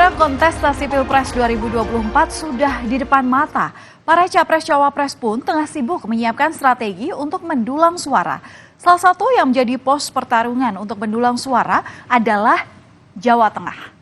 Saudara, kontestasi Pilpres 2024 sudah di depan mata. Para capres-cawapres pun tengah sibuk menyiapkan strategi untuk mendulang suara. Salah satu yang menjadi pos pertarungan untuk mendulang suara adalah Jawa Tengah.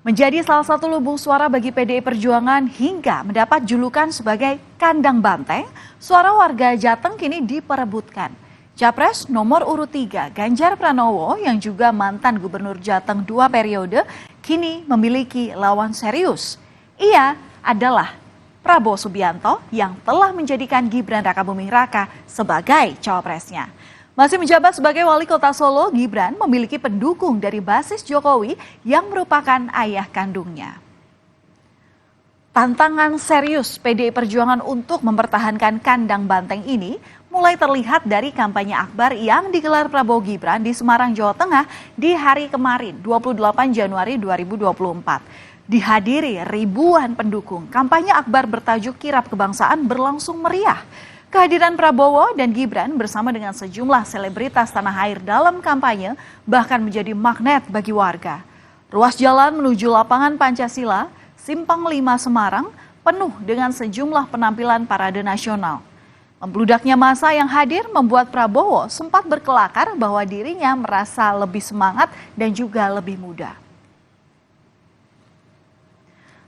Menjadi salah satu lumbung suara bagi PDI Perjuangan hingga mendapat julukan sebagai kandang banteng, suara warga Jateng kini diperebutkan. Capres nomor urut 3 Ganjar Pranowo yang juga mantan Gubernur Jateng 2 periode kini memiliki lawan serius. Ia adalah Prabowo Subianto yang telah menjadikan Gibran Rakabuming Raka sebagai cawapresnya. Masih menjabat sebagai wali kota Solo, Gibran memiliki pendukung dari basis Jokowi yang merupakan ayah kandungnya. Tantangan serius PDI Perjuangan untuk mempertahankan kandang banteng ini mulai terlihat dari kampanye akbar yang digelar Prabowo Gibran di Semarang, Jawa Tengah di hari kemarin, 28 Januari 2024. Dihadiri ribuan pendukung, kampanye akbar bertajuk Kirap Kebangsaan berlangsung meriah. Kehadiran Prabowo dan Gibran bersama dengan sejumlah selebritas tanah air dalam kampanye bahkan menjadi magnet bagi warga. Ruas jalan menuju lapangan Pancasila, Simpang 5 Semarang, penuh dengan sejumlah penampilan parade nasional. Membludaknya massa yang hadir membuat Prabowo sempat berkelakar bahwa dirinya merasa lebih semangat dan juga lebih muda.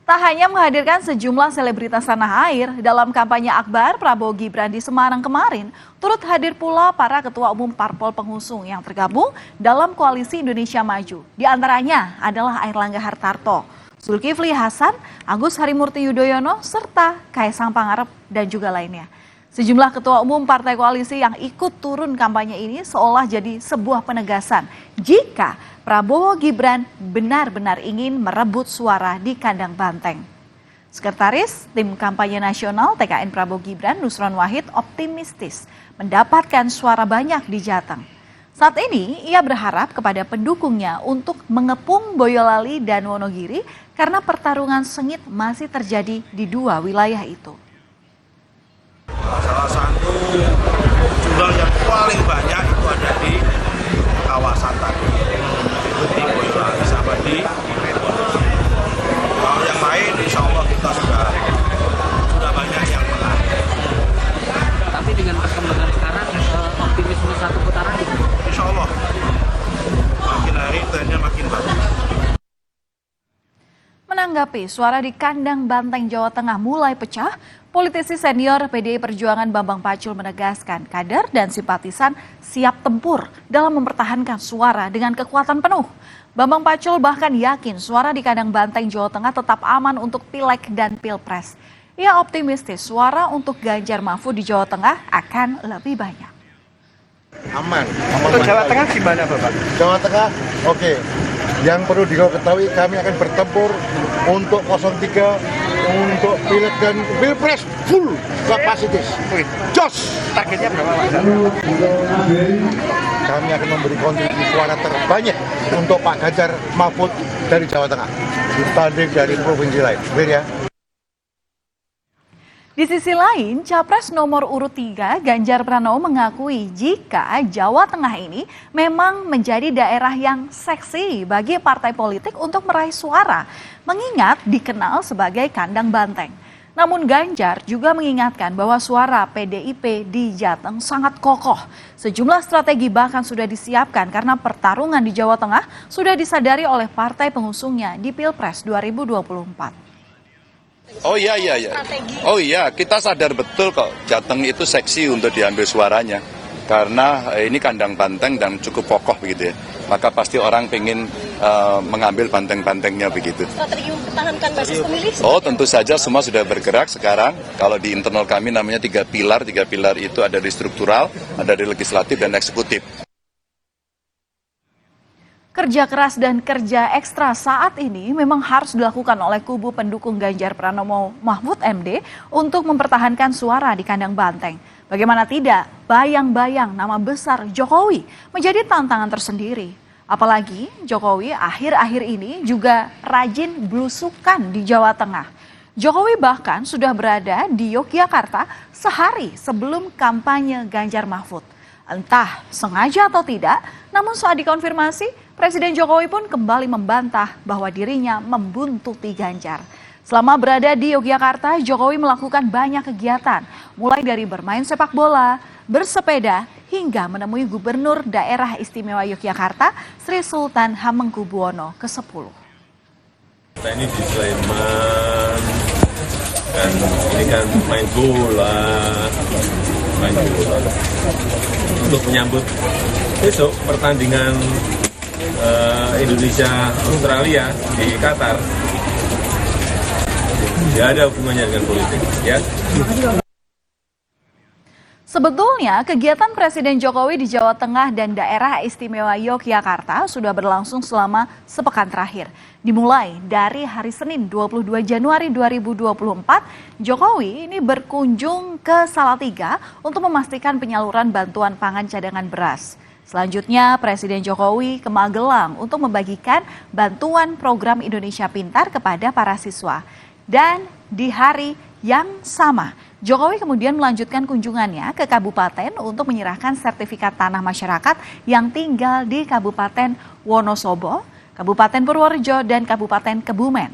Tak hanya menghadirkan sejumlah selebritas tanah air, dalam kampanye akbar Prabowo Gibran di Semarang kemarin, turut hadir pula para ketua umum parpol pengusung yang tergabung dalam Koalisi Indonesia Maju. Di antaranya adalah Airlangga Hartarto, Zulkifli Hasan, Agus Harimurti Yudhoyono, serta Kaisang Pangarep dan juga lainnya. Sejumlah ketua umum partai koalisi yang ikut turun kampanye ini seolah jadi sebuah penegasan jika Prabowo Gibran benar-benar ingin merebut suara di kandang banteng. Sekretaris Tim Kampanye Nasional TKN Prabowo Gibran, Nusron Wahid, optimistis mendapatkan suara banyak di Jateng. Saat ini ia berharap kepada pendukungnya untuk mengepung Boyolali dan Wonogiri karena pertarungan sengit masih terjadi di dua wilayah itu. Salah satu jumlah yang paling banyak itu ada di kawasan tadi, itu di Boyolali sama di Wonogiri. Kalau yang lain insya Allah kita sudah banyak yang menang. Tapi dengan perkembangan sekarang optimisme satu putaran itu Insya Allah makin hari trennya makin bagus. Menanggapi suara di kandang banteng Jawa Tengah mulai pecah, politisi senior PDI Perjuangan Bambang Pacul menegaskan kader dan simpatisan siap tempur dalam mempertahankan suara dengan kekuatan penuh. Bambang Pacul bahkan yakin suara di kandang banteng Jawa Tengah tetap aman untuk Pileg dan Pilpres. Ia optimistis suara untuk Ganjar Mahfud di Jawa Tengah akan lebih banyak. Aman. Untuk Jawa Tengah gimana Bapak? Jawa Tengah, oke. Yang perlu diketahui kami akan bertempur untuk 03, untuk Pileg dan Pilpres full kapasitas. Jos! Targetnya berapa Pak? Kami akan memberi kontribusi suara terbanyak untuk Pak Ganjar Mahfud dari Jawa Tengah dibanding dari provinsi lain. Ya. Di sisi lain, Capres nomor urut 3 Ganjar Pranowo mengakui jika Jawa Tengah ini memang menjadi daerah yang seksi bagi partai politik untuk meraih suara, mengingat dikenal sebagai kandang banteng. Namun Ganjar juga mengingatkan bahwa suara PDIP di Jateng sangat kokoh. Sejumlah strategi bahkan sudah disiapkan karena pertarungan di Jawa Tengah sudah disadari oleh partai pengusungnya di Pilpres 2024. Oh iya. Oh iya, kita sadar betul kok Jateng itu seksi untuk diambil suaranya. Karena ini kandang banteng dan cukup kokoh begitu ya. Maka pasti orang pengen mengambil banteng-bantengnya begitu. Strategi mempertahankan basis pemilih? Oh tentu saja semua sudah bergerak sekarang. Kalau di internal kami namanya 3 pilar. 3 pilar itu ada di struktural, ada di legislatif dan eksekutif. Kerja keras dan kerja ekstra saat ini memang harus dilakukan oleh kubu pendukung Ganjar Pranowo Mahfud MD untuk mempertahankan suara di kandang banteng. Bagaimana tidak, bayang-bayang nama besar Jokowi menjadi tantangan tersendiri. Apalagi Jokowi akhir-akhir ini juga rajin belusukan di Jawa Tengah. Jokowi bahkan sudah berada di Yogyakarta sehari sebelum kampanye Ganjar Mahfud. Entah sengaja atau tidak, namun saat dikonfirmasi, Presiden Jokowi pun kembali membantah bahwa dirinya membuntuti Ganjar. Selama berada di Yogyakarta, Jokowi melakukan banyak kegiatan, mulai dari bermain sepak bola, bersepeda, hingga menemui Gubernur Daerah Istimewa Yogyakarta, Sri Sultan Hamengkubuwono ke-10. Kita ini di Sleman, kan ini kan main bola untuk menyambut besok pertandingan Indonesia Australia di Qatar. Tidak ada hubungannya dengan politik, ya. Sebetulnya, kegiatan Presiden Jokowi di Jawa Tengah dan Daerah Istimewa Yogyakarta sudah berlangsung selama sepekan terakhir. Dimulai dari hari Senin 22 Januari 2024, Jokowi ini berkunjung ke Salatiga untuk memastikan penyaluran bantuan pangan cadangan beras. Selanjutnya, Presiden Jokowi ke Magelang untuk membagikan bantuan program Indonesia Pintar kepada para siswa. Dan di hari yang sama, Jokowi kemudian melanjutkan kunjungannya ke kabupaten untuk menyerahkan sertifikat tanah masyarakat yang tinggal di Kabupaten Wonosobo, Kabupaten Purworejo, dan Kabupaten Kebumen.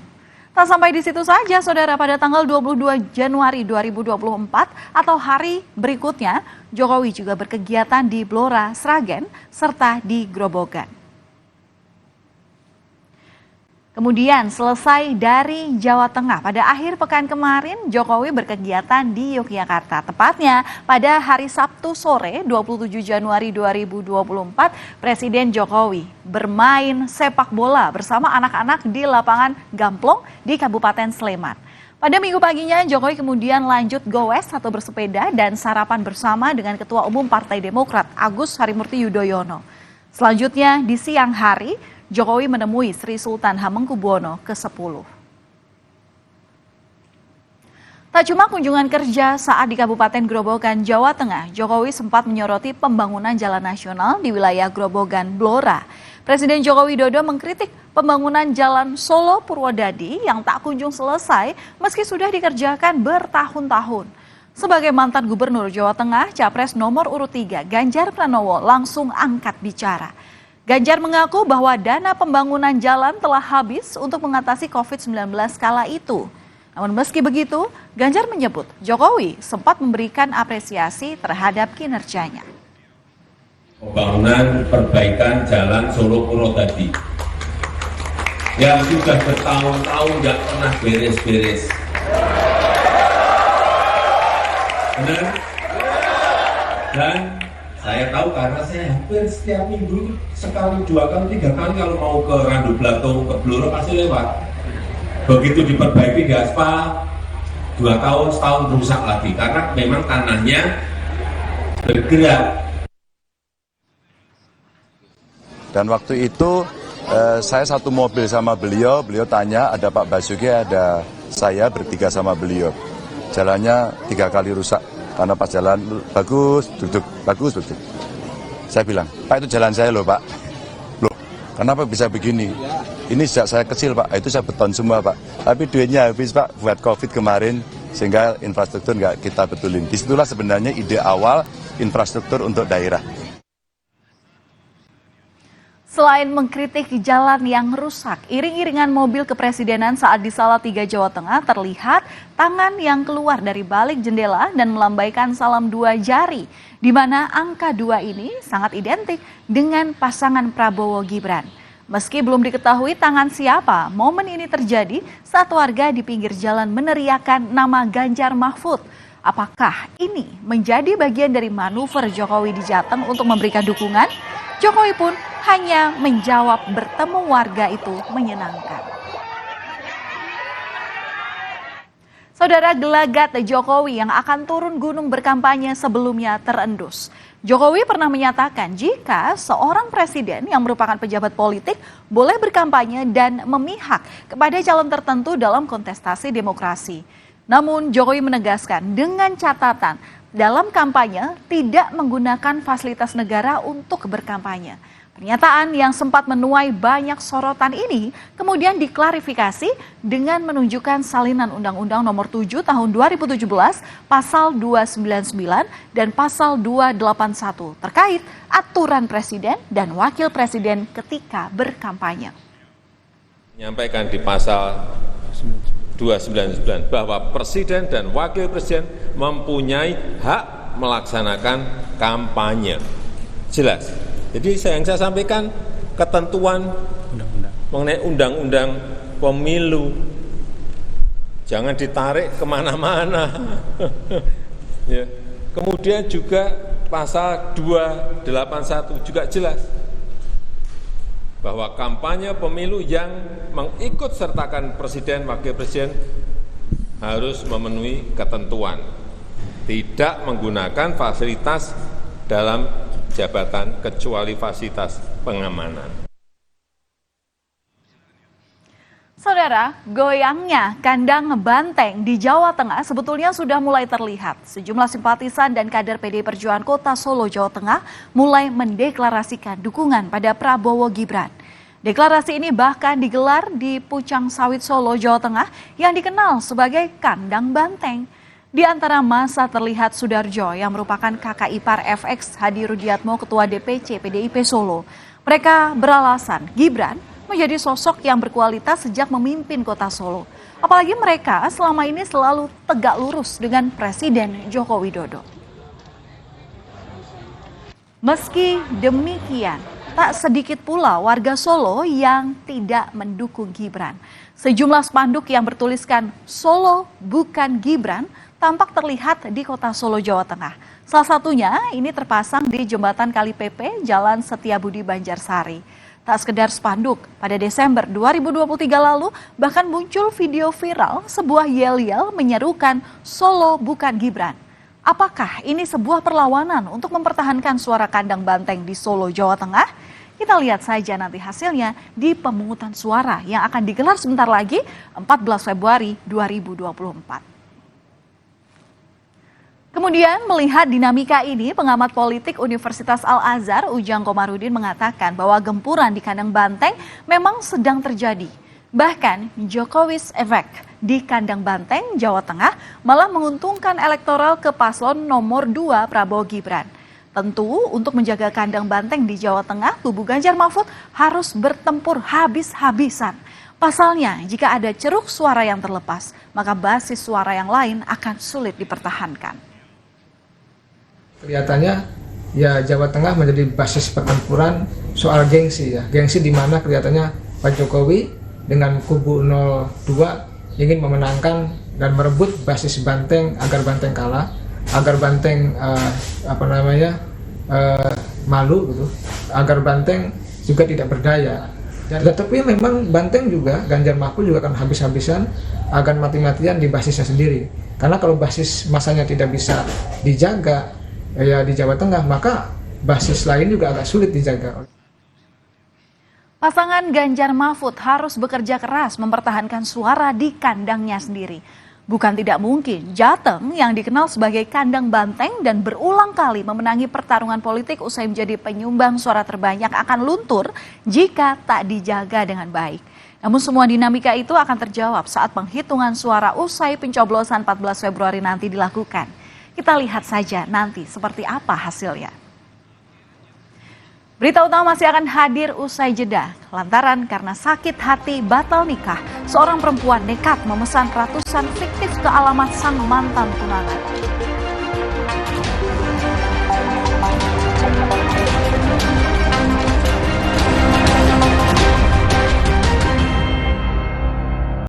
Tak sampai di situ saja, saudara, pada tanggal 22 Januari 2024 atau hari berikutnya, Jokowi juga berkegiatan di Blora, Sragen, serta di Grobogan. Kemudian selesai dari Jawa Tengah, pada akhir pekan kemarin Jokowi berkegiatan di Yogyakarta. Tepatnya pada hari Sabtu sore 27 Januari 2024, Presiden Jokowi bermain sepak bola bersama anak-anak di lapangan Gamplong di Kabupaten Sleman. Pada minggu paginya, Jokowi kemudian lanjut goes atau bersepeda dan sarapan bersama dengan Ketua Umum Partai Demokrat Agus Harimurti Yudhoyono. Selanjutnya di siang hari, Jokowi menemui Sri Sultan Hamengkubuwono ke-10. Tak cuma kunjungan kerja saat di Kabupaten Grobogan, Jawa Tengah, Jokowi sempat menyoroti pembangunan jalan nasional di wilayah Grobogan, Blora. Presiden Joko Widodo mengkritik pembangunan jalan Solo Purwodadi yang tak kunjung selesai meski sudah dikerjakan bertahun-tahun. Sebagai mantan Gubernur Jawa Tengah, Capres nomor urut 3 Ganjar Pranowo langsung angkat bicara. Ganjar mengaku bahwa dana pembangunan jalan telah habis untuk mengatasi COVID-19 kala itu. Namun meski begitu, Ganjar menyebut Jokowi sempat memberikan apresiasi terhadap kinerjanya. Pembangunan perbaikan jalan Solo Purwodadi yang sudah bertahun-tahun nggak pernah beres-beres. Benar? Dan saya tahu karena saya hampir setiap minggu sekali, 2 kali, 3 kali kalau mau ke Randu Blato, ke Blora pasti lewat. Begitu diperbaiki gaspal, 2 tahun, setahun rusak lagi karena memang tanahnya bergerak. Dan waktu itu saya satu mobil sama beliau tanya ada Pak Basuki, ada saya bertiga sama beliau. Jalannya 3 kali rusak. Karena pas jalan bagus, duduk. Saya bilang, Pak itu jalan saya loh Pak. Loh, kenapa bisa begini? Ini sejak saya kecil Pak, itu saya beton semua Pak. Tapi duitnya habis Pak buat COVID kemarin, sehingga infrastruktur nggak kita betulin. Disitulah sebenarnya ide awal infrastruktur untuk daerah. Selain mengkritik jalan yang rusak, iring-iringan mobil kepresidenan saat di Salatiga, Jawa Tengah terlihat tangan yang keluar dari balik jendela dan melambaikan salam 2 jari, di mana angka 2 ini sangat identik dengan pasangan Prabowo Gibran. Meski belum diketahui tangan siapa, momen ini terjadi saat warga di pinggir jalan meneriakan nama Ganjar Mahfud. Apakah ini menjadi bagian dari manuver Jokowi di Jateng untuk memberikan dukungan? Jokowi pun hanya menjawab bertemu warga itu menyenangkan. Saudara, gelagat Jokowi yang akan turun gunung berkampanye sebelumnya terendus. Jokowi pernah menyatakan jika seorang presiden yang merupakan pejabat politik boleh berkampanye dan memihak kepada calon tertentu dalam kontestasi demokrasi. Namun Jokowi menegaskan dengan catatan dalam kampanye tidak menggunakan fasilitas negara untuk berkampanye. Pernyataan yang sempat menuai banyak sorotan ini kemudian diklarifikasi dengan menunjukkan salinan Undang-Undang Nomor 7 Tahun 2017 Pasal 299 dan Pasal 281 terkait aturan Presiden dan Wakil Presiden ketika berkampanye. Menyampaikan di pasal 299 bahwa Presiden dan Wakil Presiden mempunyai hak melaksanakan kampanye. Jelas. Jadi yang saya sampaikan ketentuan mengenai undang-undang pemilu. Jangan ditarik kemana-mana. Ya. Kemudian juga pasal 281 juga jelas bahwa kampanye pemilu yang mengikut sertakan Presiden, Wakil Presiden harus memenuhi ketentuan. Tidak menggunakan fasilitas dalam jabatan kecuali fasilitas pengamanan. Saudara, goyangnya kandang banteng di Jawa Tengah sebetulnya sudah mulai terlihat. Sejumlah simpatisan dan kader PDI Perjuangan Kota Solo, Jawa Tengah mulai mendeklarasikan dukungan pada Prabowo Gibran. Deklarasi ini bahkan digelar di Pucang Sawit Solo, Jawa Tengah yang dikenal sebagai kandang banteng. Di antara masa terlihat Sudarjo yang merupakan kakak ipar FX Hadi Rudiatmo, Ketua DPC PDIP Solo. Mereka beralasan Gibran menjadi sosok yang berkualitas sejak memimpin Kota Solo. Apalagi mereka selama ini selalu tegak lurus dengan Presiden Joko Widodo. Meski demikian, tak sedikit pula warga Solo yang tidak mendukung Gibran. Sejumlah spanduk yang bertuliskan Solo bukan Gibran tampak terlihat di Kota Solo, Jawa Tengah. Salah satunya ini terpasang di Jembatan Kali PP, Jalan Setiabudi, Banjarsari. Tak sekedar spanduk, pada Desember 2023 lalu bahkan muncul video viral sebuah yel-yel menyerukan Solo bukan Gibran. Apakah ini sebuah perlawanan untuk mempertahankan suara kandang banteng di Solo, Jawa Tengah? Kita lihat saja nanti hasilnya di pemungutan suara yang akan digelar sebentar lagi 14 Februari 2024. Kemudian melihat dinamika ini, pengamat politik Universitas Al-Azhar Ujang Komarudin mengatakan bahwa gempuran di kandang banteng memang sedang terjadi. Bahkan Jokowi's Effect di kandang banteng Jawa Tengah malah menguntungkan elektoral ke paslon nomor 2 Prabowo Gibran. Tentu untuk menjaga kandang banteng di Jawa Tengah, kubu Ganjar Mahfud harus bertempur habis-habisan. Pasalnya, jika ada ceruk suara yang terlepas, maka basis suara yang lain akan sulit dipertahankan. Kelihatannya ya Jawa Tengah menjadi basis pertempuran soal gengsi ya. Gengsi di mana kelihatannya Pak Jokowi dengan kubu 02 ingin memenangkan dan merebut basis Banteng agar Banteng kalah, agar Banteng malu gitu, agar Banteng juga tidak berdaya. Tetapi memang Banteng juga, Ganjar Mahfud juga akan habis-habisan, akan mati-matian di basisnya sendiri. Karena kalau basis masanya tidak bisa dijaga ya di Jawa Tengah, maka basis lain juga agak sulit dijaga. Pasangan Ganjar Mahfud harus bekerja keras mempertahankan suara di kandangnya sendiri. Bukan tidak mungkin Jateng yang dikenal sebagai kandang banteng dan berulang kali memenangi pertarungan politik usai menjadi penyumbang suara terbanyak akan luntur jika tak dijaga dengan baik. Namun semua dinamika itu akan terjawab saat penghitungan suara usai pencoblosan 14 Februari nanti dilakukan. Kita lihat saja nanti seperti apa hasilnya. Berita utama masih akan hadir usai jeda. Lantaran karena sakit hati batal nikah, seorang perempuan nekat memesan ratusan fiktif ke alamat sang mantan tunangan.